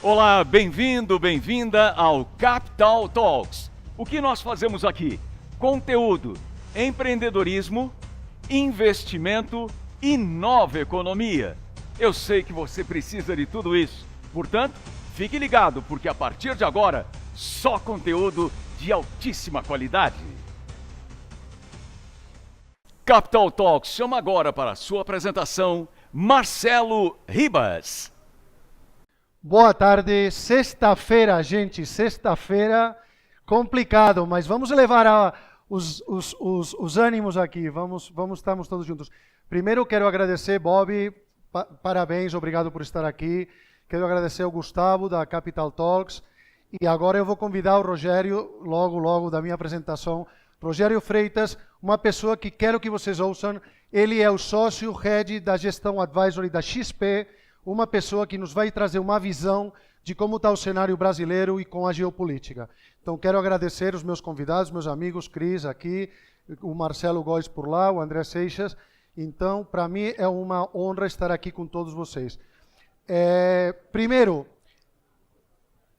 Olá, bem-vindo, bem-vinda ao Capital Talks. O que nós fazemos aqui? Conteúdo, empreendedorismo, investimento e nova economia. Eu sei que você precisa de tudo isso. Portanto, fique ligado, porque a partir de agora, só conteúdo de altíssima qualidade. Capital Talks chama agora para a sua apresentação Marcelo Ribas. Boa tarde, sexta-feira, gente, sexta-feira, complicado, mas vamos levar os ânimos aqui, estamos todos juntos. Primeiro quero agradecer, Bob, parabéns, obrigado por estar aqui. Quero agradecer ao Gustavo, da Capital Talks, e agora eu vou convidar o Rogério, logo da minha apresentação. Rogério Freitas, uma pessoa que quero que vocês ouçam, ele é o sócio head da gestão advisory da XP, uma pessoa que nos vai trazer uma visão de como está o cenário brasileiro e com a geopolítica. Então, quero agradecer os meus convidados, meus amigos, Cris aqui, o Marcelo Góes por lá, o André Seixas. Então, para mim é uma honra estar aqui com todos vocês. Primeiro,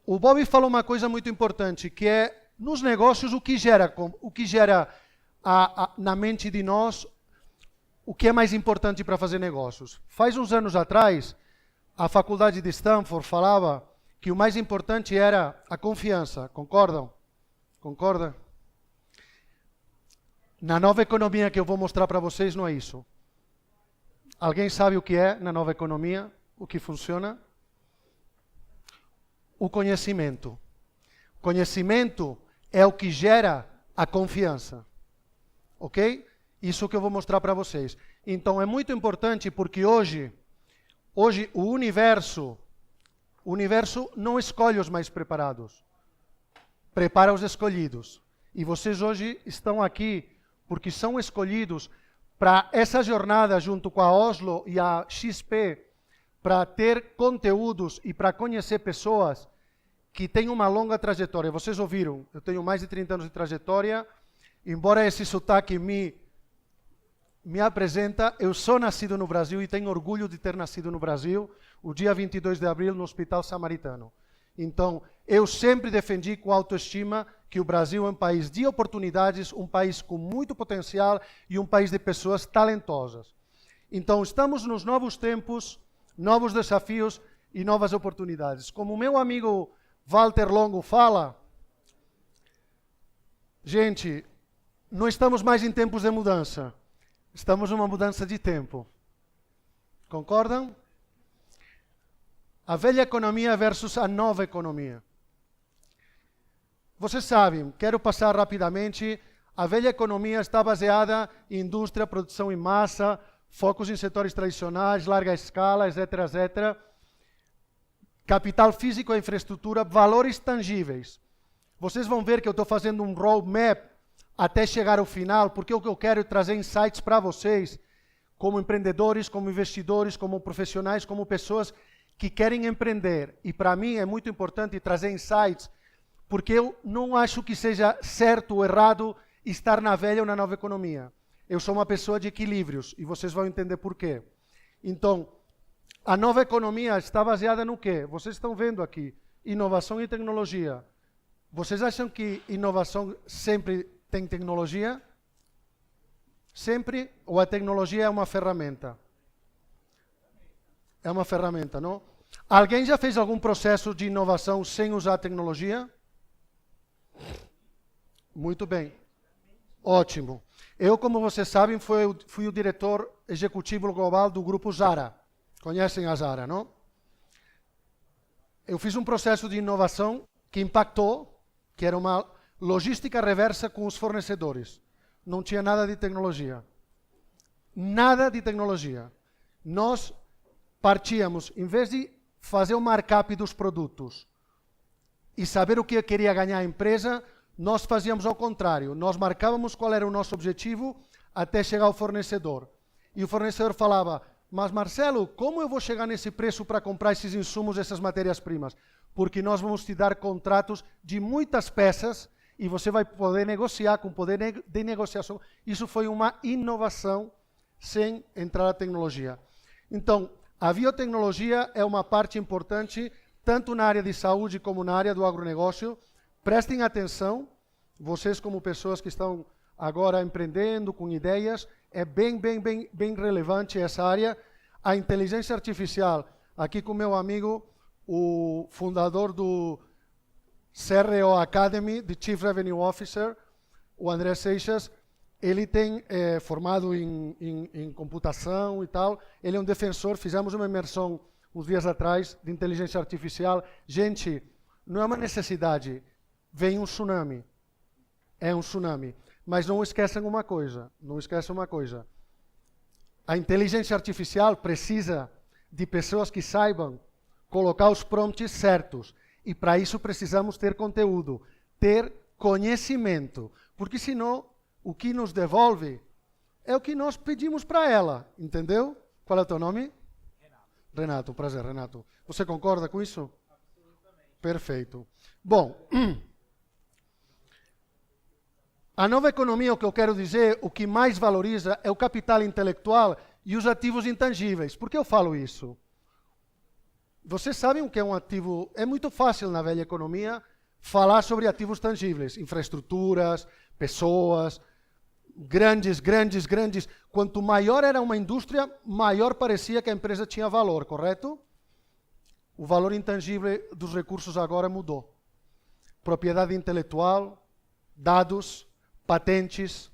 o Bob falou uma coisa muito importante, que é, nos negócios, o que gera na mente de nós, o que é mais importante para fazer negócios. Faz uns anos atrás, a faculdade de Stanford falava que o mais importante era a confiança. Concordam? Concorda? Na nova economia que eu vou mostrar para vocês não é isso. Alguém sabe o que é na nova economia? O que funciona? O conhecimento. Conhecimento é o que gera a confiança. Ok? Isso que eu vou mostrar para vocês. Então é muito importante porque hoje o universo não escolhe os mais preparados, prepara os escolhidos. E vocês hoje estão aqui porque são escolhidos para essa jornada junto com a Oslo e a XP, para ter conteúdos e para conhecer pessoas que têm uma longa trajetória. Vocês ouviram, eu tenho mais de 30 anos de trajetória, embora esse sotaque me apresenta, eu sou nascido no Brasil e tenho orgulho de ter nascido no Brasil, o dia 22 de abril no Hospital Samaritano. Então, eu sempre defendi com autoestima que o Brasil é um país de oportunidades, um país com muito potencial e um país de pessoas talentosas. Então, estamos nos novos tempos, novos desafios e novas oportunidades. Como o meu amigo Walter Longo fala, gente, não estamos mais em tempos de mudança. Estamos numa mudança de tempo. Concordam? A velha economia versus a nova economia. Vocês sabem, quero passar rapidamente, a velha economia está baseada em indústria, produção em massa, focos em setores tradicionais, larga escala, etc., etc. Capital físico e infraestrutura, valores tangíveis. Vocês vão ver que eu estou fazendo um roadmap até chegar ao final, porque o que eu quero é trazer insights para vocês, como empreendedores, como investidores, como profissionais, como pessoas que querem empreender. E para mim é muito importante trazer insights, porque eu não acho que seja certo ou errado estar na velha ou na nova economia. Eu sou uma pessoa de equilíbrios, e vocês vão entender por quê. Então, a nova economia está baseada no quê? Vocês estão vendo aqui, inovação e tecnologia. Vocês acham que inovação sempre tem tecnologia? Sempre? Ou a tecnologia é uma ferramenta? É uma ferramenta, não? Alguém já fez algum processo de inovação sem usar tecnologia? Muito bem. Ótimo. Eu, como vocês sabem, fui o diretor executivo global do grupo Zara. Conhecem a Zara, não? Eu fiz um processo de inovação que impactou, que era uma logística reversa com os fornecedores. Não tinha nada de tecnologia. Nada de tecnologia. Nós partíamos, em vez de fazer o markup dos produtos e saber o que queria ganhar a empresa, nós fazíamos ao contrário. Nós marcávamos qual era o nosso objetivo até chegar ao fornecedor. E o fornecedor falava, mas Marcelo, como eu vou chegar nesse preço para comprar esses insumos, essas matérias-primas? Porque nós vamos te dar contratos de muitas peças e você vai poder negociar com poder de negociação. Isso foi uma inovação sem entrar a tecnologia. Então, a biotecnologia é uma parte importante tanto na área de saúde como na área do agronegócio. Prestem atenção, vocês como pessoas que estão agora empreendendo com ideias, é bem relevante essa área. A inteligência artificial, aqui com meu amigo, o fundador do CRO Academy, de Chief Revenue Officer, o André Seixas, ele tem formado em computação e tal, ele é um defensor, fizemos uma imersão uns dias atrás de inteligência artificial. Gente, não é uma necessidade, vem um tsunami, é um tsunami. Mas não esqueçam uma coisa, a inteligência artificial precisa de pessoas que saibam colocar os prompts certos. E para isso precisamos ter conteúdo, ter conhecimento. Porque senão, o que nos devolve é o que nós pedimos para ela. Entendeu? Qual é o teu nome? Renato, prazer, Renato. Você concorda com isso? Absolutamente. Perfeito. Bom, a nova economia, o que eu quero dizer, o que mais valoriza é o capital intelectual e os ativos intangíveis. Por que eu falo isso? Vocês sabem o que é um ativo? É muito fácil na velha economia falar sobre ativos tangíveis, infraestruturas, pessoas, grandes. Quanto maior era uma indústria, maior parecia que a empresa tinha valor, correto? O valor intangível dos recursos agora mudou. Propriedade intelectual, dados, patentes,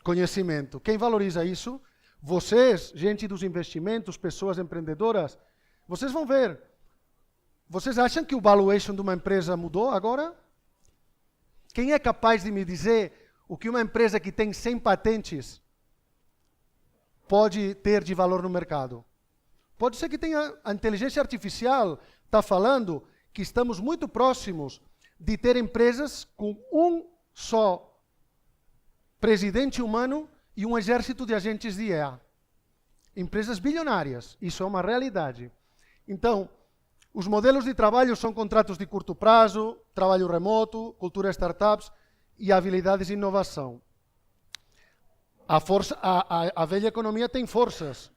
conhecimento. Quem valoriza isso? Vocês, gente dos investimentos, pessoas empreendedoras, vocês vão ver. Vocês acham que o valuation de uma empresa mudou agora? Quem é capaz de me dizer o que uma empresa que tem 100 patentes pode ter de valor no mercado? Pode ser que tenha a inteligência artificial, está falando que estamos muito próximos de ter empresas com um só presidente humano e um exército de agentes de IA. Empresas bilionárias, isso é uma realidade. Então, os modelos de trabalho são contratos de curto prazo, trabalho remoto, cultura startups e habilidades de inovação. A velha economia tem forças,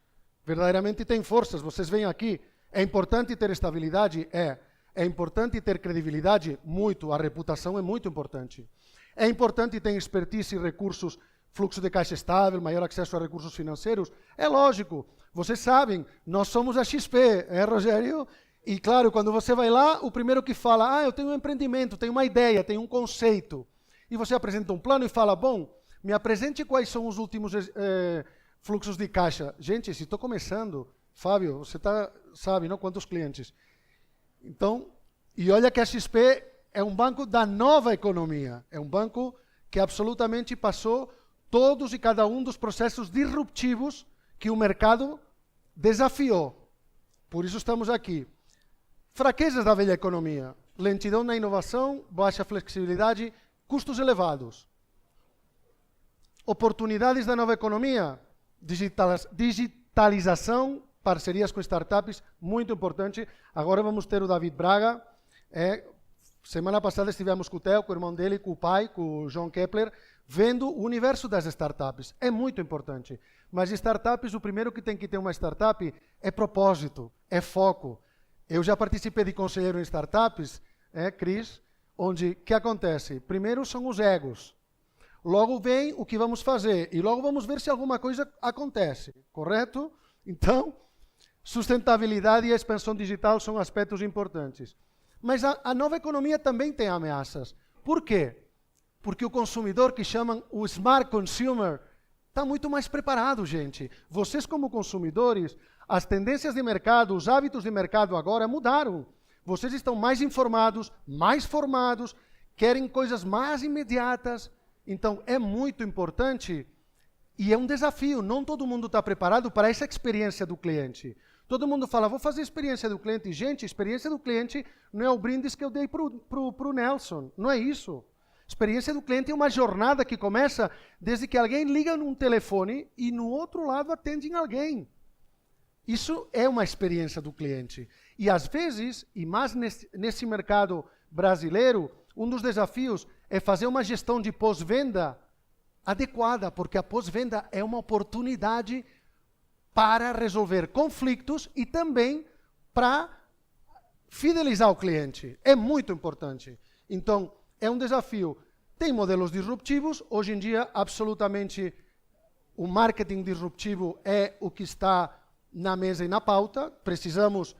verdadeiramente tem forças. Vocês veem aqui, é importante ter estabilidade? É importante ter credibilidade? Muito, a reputação é muito importante. É importante ter expertise e recursos, fluxo de caixa estável, maior acesso a recursos financeiros? É lógico. Vocês sabem, nós somos a XP, Rogério? E claro, quando você vai lá, o primeiro que fala, eu tenho um empreendimento, tenho uma ideia, tenho um conceito. E você apresenta um plano e fala, bom, me apresente quais são os últimos fluxos de caixa. Gente, se estou começando, Fábio, você sabe, não? Quantos clientes? Então, e olha que a XP é um banco da nova economia. É um banco que absolutamente passou todos e cada um dos processos disruptivos que o mercado desafiou. Por isso estamos aqui. Fraquezas da velha economia: lentidão na inovação, baixa flexibilidade, custos elevados. Oportunidades da nova economia: digitalização, parcerias com startups, muito importante. Agora vamos ter o David Braga. Semana passada estivemos com o Theo, com o irmão dele, com o pai, com o João Kepler, vendo o universo das startups. É muito importante. Mas startups, o primeiro que tem que ter uma startup é propósito, é foco. Eu já participei de conselheiro em startups, Cris, onde o que acontece? Primeiro são os egos. Logo vem o que vamos fazer. E logo vamos ver se alguma coisa acontece. Correto? Então, sustentabilidade e expansão digital são aspectos importantes. Mas a nova economia também tem ameaças. Por quê? Porque o consumidor, que chamam o smart consumer, está muito mais preparado, gente. Vocês, como consumidores, as tendências de mercado, os hábitos de mercado agora mudaram. Vocês estão mais informados, mais formados, querem coisas mais imediatas. Então, é muito importante e é um desafio. Não todo mundo está preparado para essa experiência do cliente. Todo mundo fala, vou fazer a experiência do cliente. Gente, a experiência do cliente não é o brinde que eu dei para o Nelson. Não é isso. Experiência do cliente é uma jornada que começa desde que alguém liga num telefone e no outro lado atende alguém. Isso é uma experiência do cliente. E às vezes, e mais nesse mercado brasileiro, um dos desafios é fazer uma gestão de pós-venda adequada, porque a pós-venda é uma oportunidade para resolver conflitos e também para fidelizar o cliente. É muito importante. Então, é um desafio. Tem modelos disruptivos. Hoje em dia, absolutamente, o marketing disruptivo é o que está na mesa e na pauta. Precisamos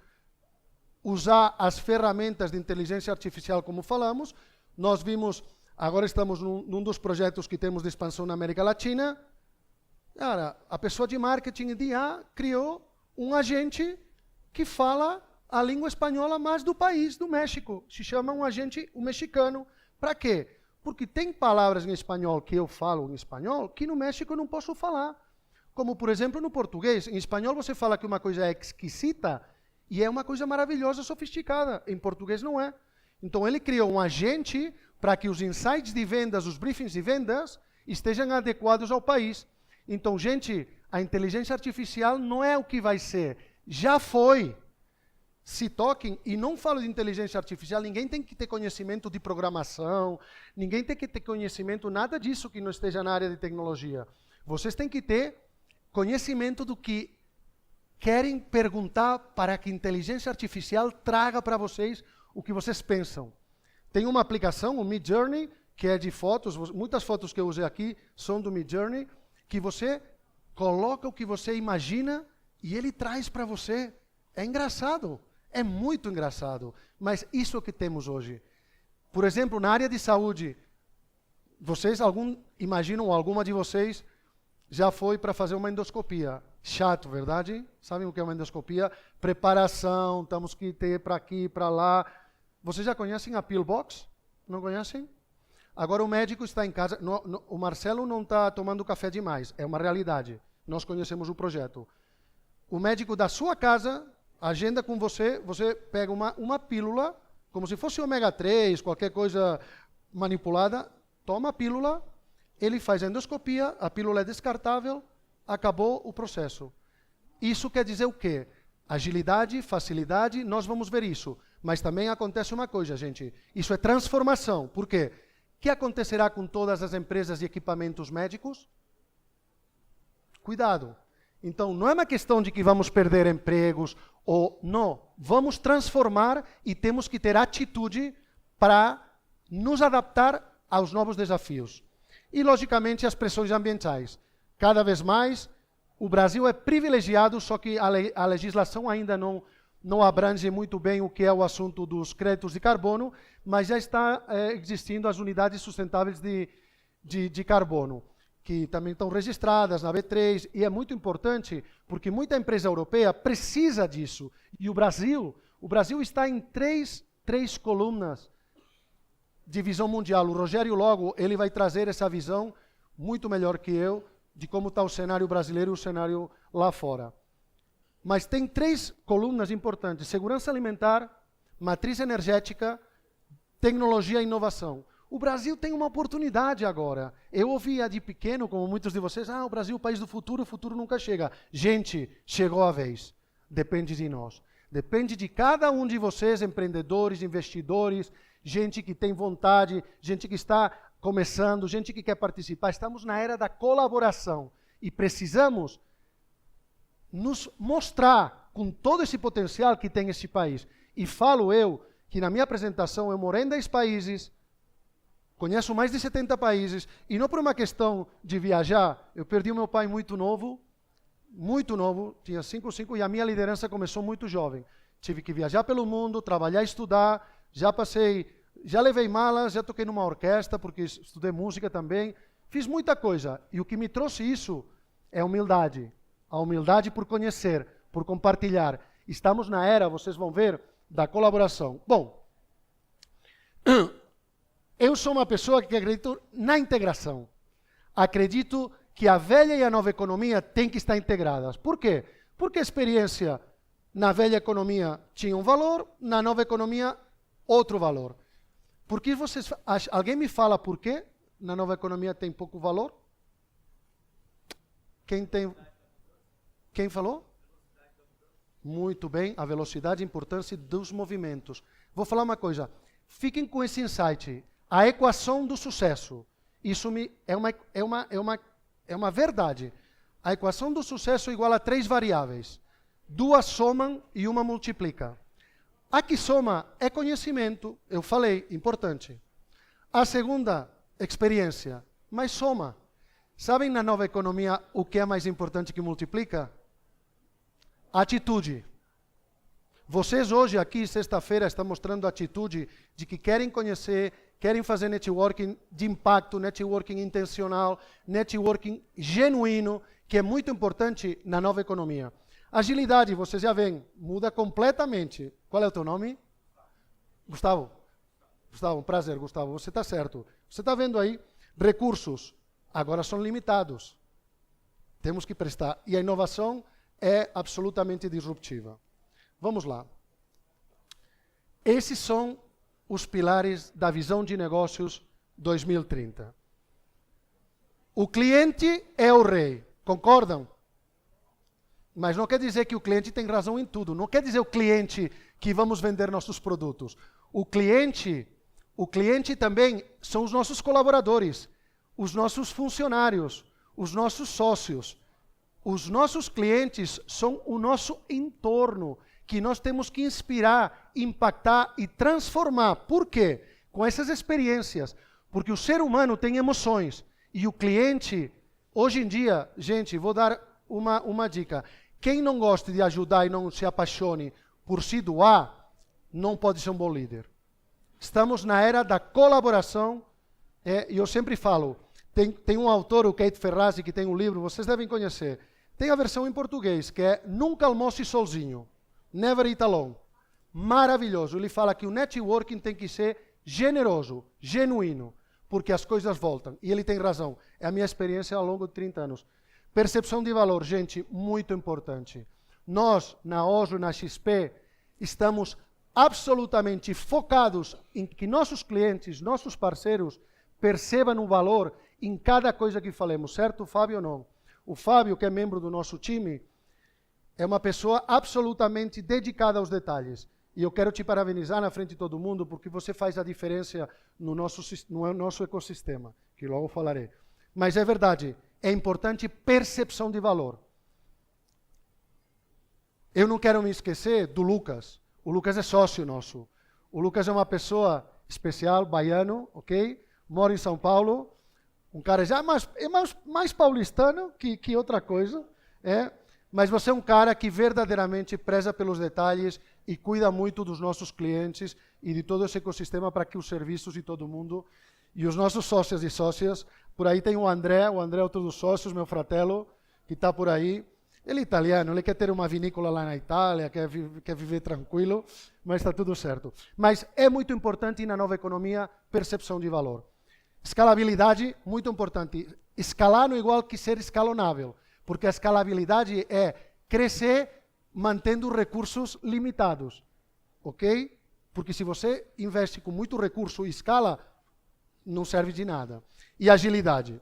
usar as ferramentas de inteligência artificial, como falamos. Nós vimos, agora estamos num dos projetos que temos de expansão na América Latina. Cara, a pessoa de marketing de IA criou um agente que fala a língua espanhola mais do país, do México. Se chama um agente mexicano. Para quê? Porque tem palavras em espanhol que eu falo em espanhol que no México eu não posso falar. Como, por exemplo, no português. Em espanhol você fala que uma coisa é exquisita e é uma coisa maravilhosa, sofisticada. Em português não é. Então ele criou um agente para que os insights de vendas, os briefings de vendas, estejam adequados ao país. Então, gente, a inteligência artificial não é o que vai ser. Já foi. Se toquem, e não falo de inteligência artificial, ninguém tem que ter conhecimento de programação, ninguém tem que ter conhecimento, nada disso que não esteja na área de tecnologia. Vocês têm que ter conhecimento do que querem perguntar para que a inteligência artificial traga para vocês o que vocês pensam. Tem uma aplicação, o Midjourney, que é de fotos, muitas fotos que eu usei aqui são do Midjourney, que você coloca o que você imagina e ele traz para você. É engraçado, é muito engraçado, mas isso é o que temos hoje. Por exemplo, na área de saúde, vocês, imaginam, alguma de vocês já foi para fazer uma endoscopia. Chato, verdade? Sabem o que é uma endoscopia? Preparação, temos que ter para aqui, para lá. Vocês já conhecem a Pillbox? Não conhecem? Agora o médico está em casa, o Marcelo não está tomando café demais, é uma realidade. Nós conhecemos o projeto. O médico da sua casa agenda com você, você pega uma pílula, como se fosse ômega 3, qualquer coisa manipulada, toma a pílula, ele faz a endoscopia, a pílula é descartável, acabou o processo. Isso quer dizer o quê? Agilidade, facilidade, nós vamos ver isso. Mas também acontece uma coisa, gente, isso é transformação. Por quê? O que acontecerá com todas as empresas de equipamentos médicos? Cuidado. Então, não é uma questão de que vamos perder empregos, ou não. Vamos transformar e temos que ter atitude para nos adaptar aos novos desafios. E, logicamente, as pressões ambientais. Cada vez mais, o Brasil é privilegiado, só que a legislação ainda não abrange muito bem o que é o assunto dos créditos de carbono, mas já está existindo as unidades sustentáveis de carbono, que também estão registradas na B3, e é muito importante, porque muita empresa europeia precisa disso. E o Brasil está em três colunas de visão mundial. O Rogério logo, ele vai trazer essa visão muito melhor que eu, de como está o cenário brasileiro e o cenário lá fora. Mas tem 3 colunas importantes: segurança alimentar, matriz energética, tecnologia e inovação. O Brasil tem uma oportunidade agora. Eu ouvia de pequeno, como muitos de vocês, o Brasil é o país do futuro, o futuro nunca chega. Gente, chegou a vez. Depende de nós. Depende de cada um de vocês, empreendedores, investidores, gente que tem vontade, gente que está começando, gente que quer participar. Estamos na era da colaboração e precisamos nos mostrar com todo esse potencial que tem esse país. E falo eu, que na minha apresentação eu morei em 10 países, conheço mais de 70 países, e não por uma questão de viajar. Eu perdi o meu pai muito novo, tinha 5, e a minha liderança começou muito jovem. Tive que viajar pelo mundo, trabalhar, estudar, já levei malas, já toquei numa orquestra, porque estudei música também, fiz muita coisa. E o que me trouxe isso é humildade. A humildade por conhecer, por compartilhar. Estamos na era, vocês vão ver, da colaboração. Bom, eu sou uma pessoa que acredito na integração. Acredito que a velha e a nova economia têm que estar integradas. Por quê? Porque a experiência na velha economia tinha um valor, na nova economia outro valor. Por que vocês... Alguém me fala por quê na nova economia tem pouco valor? Quem falou? Muito bem, a velocidade e a importância dos movimentos. Vou falar uma coisa, fiquem com esse insight. A equação do sucesso, isso é uma verdade. A equação do sucesso é igual a 3 variáveis. 2 somam e 1 multiplica. Aqui soma é conhecimento, eu falei, importante. A segunda, experiência, mas soma. Sabem na nova economia o que é mais importante que multiplica? Atitude. Vocês hoje aqui, sexta-feira, estão mostrando atitude de que querem conhecer, querem fazer networking de impacto, networking intencional, networking genuíno, que é muito importante na nova economia. Agilidade, vocês já veem, muda completamente. Qual é o teu nome? Gustavo. Gustavo, um prazer, Gustavo. Você está certo. Você está vendo aí, recursos agora são limitados. Temos que prestar. E a inovação é absolutamente disruptiva. Vamos lá. Esses são os pilares da visão de negócios 2030. O cliente é o rei. Concordam? Mas não quer dizer que o cliente tem razão em tudo. Não quer dizer o cliente que vamos vender nossos produtos. O cliente também são os nossos colaboradores, os nossos funcionários, os nossos sócios. Os nossos clientes são o nosso entorno, que nós temos que inspirar, impactar e transformar. Por quê? Com essas experiências. Porque o ser humano tem emoções. E o cliente, hoje em dia, gente, vou dar uma dica. Quem não gosta de ajudar e não se apaixone por se doar, não pode ser um bom líder. Estamos na era da colaboração. E eu sempre falo, tem um autor, o Keith Ferrazzi, que tem um livro, vocês devem conhecer. Tem a versão em português, que é Nunca Almoce Sozinho. Never Eat Alone. Maravilhoso. Ele fala que o networking tem que ser generoso, genuíno, porque as coisas voltam. E ele tem razão. É a minha experiência ao longo de 30 anos. Percepção de valor, gente, muito importante. Nós, na Oslo, na XP, estamos absolutamente focados em que nossos clientes, nossos parceiros, percebam o valor em cada coisa que falemos, certo, Fábio, ou não? O Fábio, que é membro do nosso time, é uma pessoa absolutamente dedicada aos detalhes. E eu quero te parabenizar na frente de todo mundo, porque você faz a diferença no nosso ecossistema, que logo falarei. Mas é verdade, é importante percepção de valor. Eu não quero me esquecer do Lucas. O Lucas é sócio nosso. O Lucas é uma pessoa especial, baiano, ok? Mora em São Paulo. Um cara já mais paulistano que outra coisa. Mas você é um cara que verdadeiramente preza pelos detalhes e cuida muito dos nossos clientes e de todo esse ecossistema para que os serviços e todo mundo, e os nossos sócios e sócias, por aí tem o André é outro dos sócios, meu fratello, que está por aí. Ele é italiano, ele quer ter uma vinícola lá na Itália, quer viver tranquilo, mas está tudo certo. Mas é muito importante na nova economia, percepção de valor. Escalabilidade, muito importante. Escalar não é igual que ser escalonável, porque a escalabilidade é crescer mantendo recursos limitados, ok? Porque se você investe com muito recurso e escala, não serve de nada. E agilidade.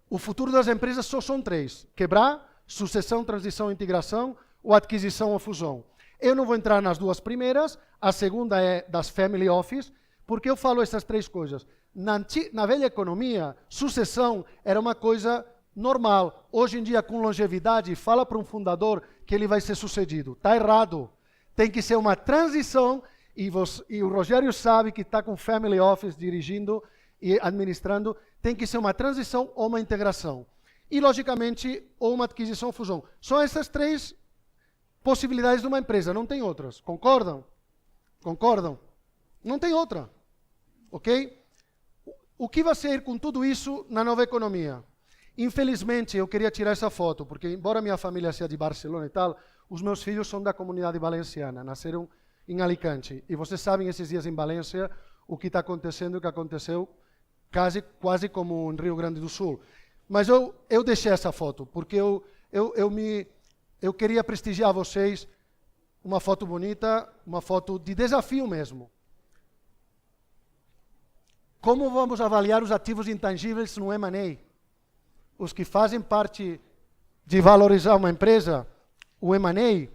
O futuro das empresas só são 3. Quebrar, sucessão, transição, integração, ou adquisição ou fusão. Eu não vou entrar nas duas primeiras, a segunda é das family office, porque eu falo essas 3 coisas. Na velha economia, sucessão era uma coisa normal. Hoje em dia, com longevidade, fala para um fundador que ele vai ser sucedido. Está errado. Tem que ser uma transição, e o Rogério sabe que está com family office dirigindo e administrando, tem que ser uma transição ou uma integração. E, logicamente, ou uma aquisição ou fusão. São essas 3 possibilidades de uma empresa, não tem outras. Concordam? Concordam? Não tem outra. Ok? O que vai ser com tudo isso na nova economia? Infelizmente, eu queria tirar essa foto, porque embora minha família seja de Barcelona e tal, os meus filhos são da comunidade valenciana, nasceram em Alicante. E vocês sabem, esses dias em Valência, o que está acontecendo, o que aconteceu quase como em Rio Grande do Sul. Mas eu deixei essa foto, porque eu queria prestigiar vocês, uma foto bonita, uma foto de desafio mesmo. Como vamos avaliar os ativos intangíveis no M&A? Os que fazem parte de valorizar uma empresa, o M&A,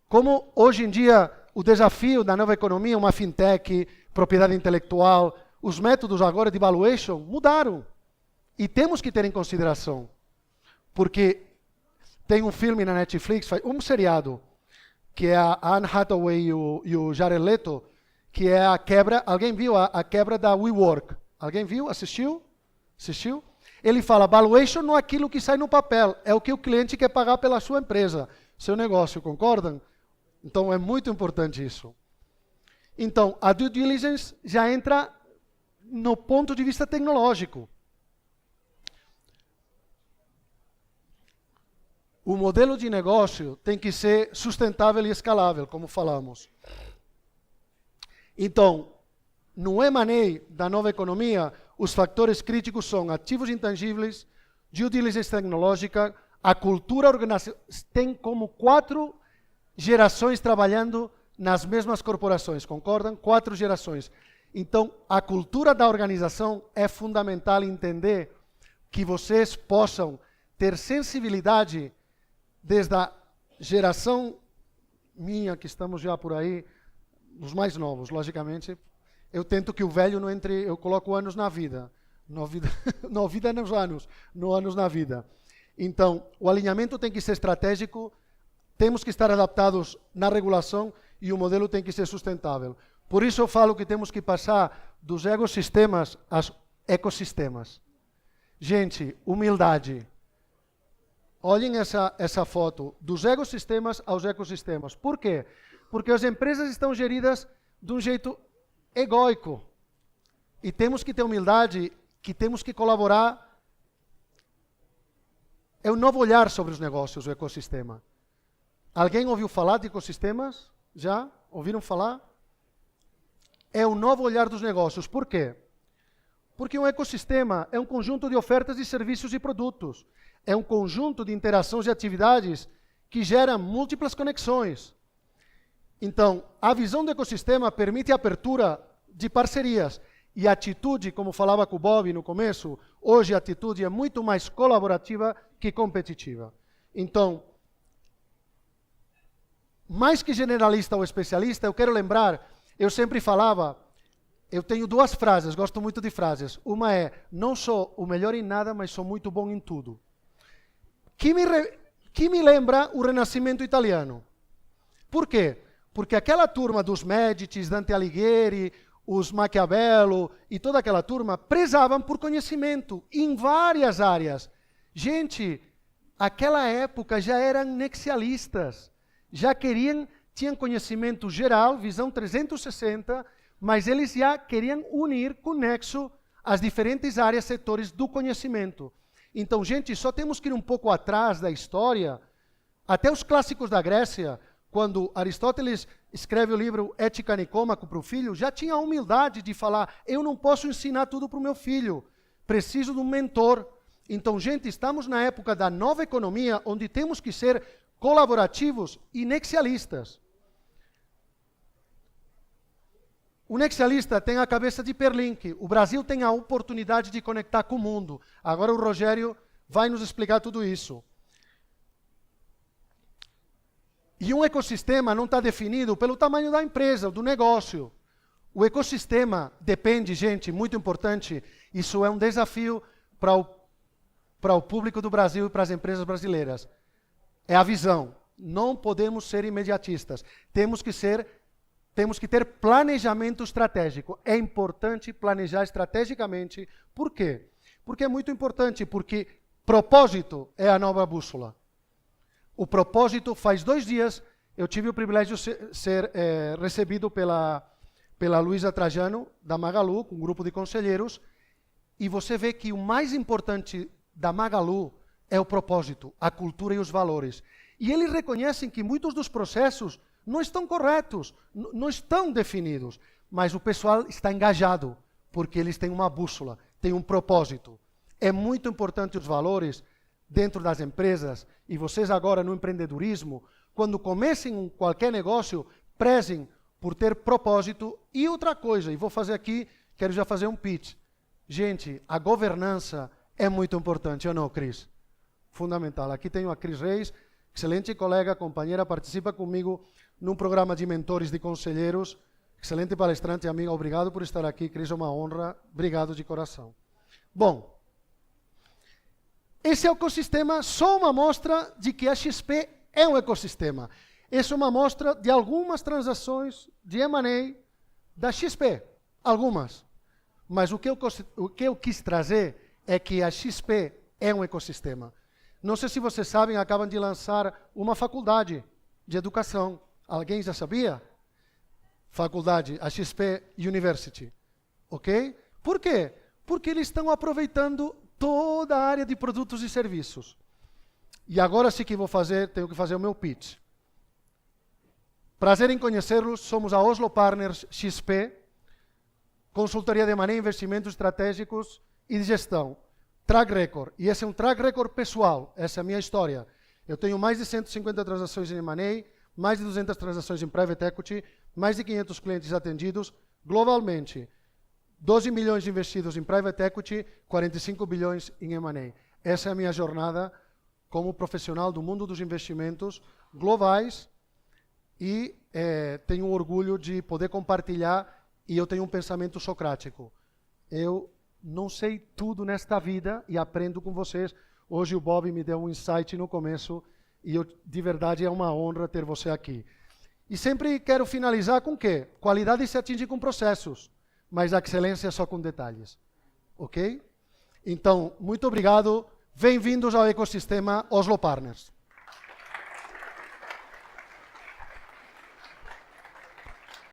como hoje em dia o desafio da nova economia, uma fintech, propriedade intelectual, os métodos agora de valuation mudaram. E temos que ter em consideração, porque tem um filme na Netflix, um seriado, que é a Anne Hathaway e o Jared Leto, que é a quebra. Alguém viu a quebra da WeWork? Alguém viu? Assistiu? Assistiu? Ele fala, valuation não é aquilo que sai no papel, é o que o cliente quer pagar pela sua empresa, seu negócio, concordam? Então é muito importante isso. Então, a due diligence já entra no ponto de vista tecnológico. O modelo de negócio tem que ser sustentável e escalável, como falamos. Então, no M&A da nova economia, os fatores críticos são ativos intangíveis, due diligence tecnológica, a cultura organizacional. Tem como 4 gerações trabalhando nas mesmas corporações, concordam? 4 gerações. Então, a cultura da organização é fundamental entender que vocês possam ter sensibilidade desde a geração minha, que estamos já por aí, os mais novos, logicamente. Eu tento que o velho não entre, eu coloco anos na vida. Não vida nos anos, não anos na vida. Então, o alinhamento tem que ser estratégico, temos que estar adaptados na regulação e o modelo tem que ser sustentável. Por isso eu falo que temos que passar dos ecossistemas aos ecossistemas. Gente, humildade. Olhem essa foto, dos ecossistemas aos ecossistemas. Por quê? Porque as empresas estão geridas de um jeito egóico. E temos que ter humildade, que temos que colaborar. É um novo olhar sobre os negócios, o ecossistema. Alguém ouviu falar de ecossistemas? Já? Ouviram falar? É um novo olhar dos negócios. Por quê? Porque um ecossistema é um conjunto de ofertas de serviços e produtos. É um conjunto de interações e atividades que geram múltiplas conexões. Então, a visão do ecossistema permite a abertura de parcerias. E a atitude, como falava com o Bob no começo, hoje a atitude é muito mais colaborativa que competitiva. Então, mais que generalista ou especialista, eu quero lembrar, eu sempre falava, eu tenho 2 frases, gosto muito de frases. Uma é, não sou o melhor em nada, mas sou muito bom em tudo. Que me lembra o Renascimento italiano. Por quê? Porque aquela turma dos Médicis, Dante Alighieri, os Maquiavelo e toda aquela turma prezavam por conhecimento em várias áreas. Gente, aquela época já eram nexialistas, já tinham conhecimento geral, visão 360, mas eles já queriam unir com nexo as diferentes áreas, setores do conhecimento. Então, gente, só temos que ir um pouco atrás da história, até os clássicos da Grécia, quando Aristóteles escreve o livro Ética Nicômaco para o filho, já tinha a humildade de falar, eu não posso ensinar tudo para o meu filho, preciso de um mentor. Então, gente, estamos na época da nova economia, onde temos que ser colaborativos e nexialistas. O nexialista tem a cabeça de Perlink. O Brasil tem a oportunidade de conectar com o mundo. Agora o Rogério vai nos explicar tudo isso. E um ecossistema não está definido pelo tamanho da empresa, do negócio. O ecossistema depende, gente, muito importante, isso é um desafio para o público do Brasil e para as empresas brasileiras. É a visão. Não podemos ser imediatistas. Temos que ter planejamento estratégico. É importante planejar estrategicamente. Por quê? Porque é muito importante, porque propósito é a nova bússola. O propósito, faz 2 dias, eu tive o privilégio de ser recebido pela Luísa Trajano, da Magalu, com um grupo de conselheiros, e você vê que o mais importante da Magalu é o propósito, a cultura e os valores. E eles reconhecem que muitos dos processos não estão corretos, não estão definidos, mas o pessoal está engajado, porque eles têm uma bússola, têm um propósito. É muito importante os valores dentro das empresas, e vocês agora no empreendedorismo, quando comecem qualquer negócio, prezem por ter propósito. E outra coisa, e vou fazer aqui, quero já fazer um pitch. Gente, a governança é muito importante, ou não, Cris? Fundamental. Aqui tenho a Cris Reis, excelente colega, companheira, participa comigo num programa de mentores de conselheiros, excelente palestrante e amiga, obrigado por estar aqui, Cris, é uma honra, obrigado de coração. Bom, esse ecossistema, só uma amostra de que a XP é um ecossistema. Essa é uma amostra de algumas transações de M&A da XP. Algumas. Mas o que eu quis trazer é que a XP é um ecossistema. Não sei se vocês sabem, acabam de lançar uma faculdade de educação. Alguém já sabia? Faculdade, a XP University. Ok? Por quê? Porque eles estão aproveitando toda a área de produtos e serviços. E agora sim que tenho que fazer o meu pitch. Prazer em conhecê-los, somos a Oslo Partners XP, consultoria de M&A, investimentos estratégicos e de gestão. Track record. E esse é um track record pessoal, essa é a minha história. Eu tenho mais de 150 transações em M&A, mais de 200 transações em Private Equity, mais de 500 clientes atendidos globalmente. 12 milhões investidos em Private Equity, 45 bilhões em M&A. Essa é a minha jornada como profissional do mundo dos investimentos globais e tenho orgulho de poder compartilhar e eu tenho um pensamento socrático. Eu não sei tudo nesta vida e aprendo com vocês. Hoje o Bob me deu um insight no começo e de verdade é uma honra ter você aqui. E sempre quero finalizar com o quê? Qualidade se atinge com processos, mas a excelência só com detalhes. Ok? Então, muito obrigado. Bem-vindos ao ecossistema Oslo Partners.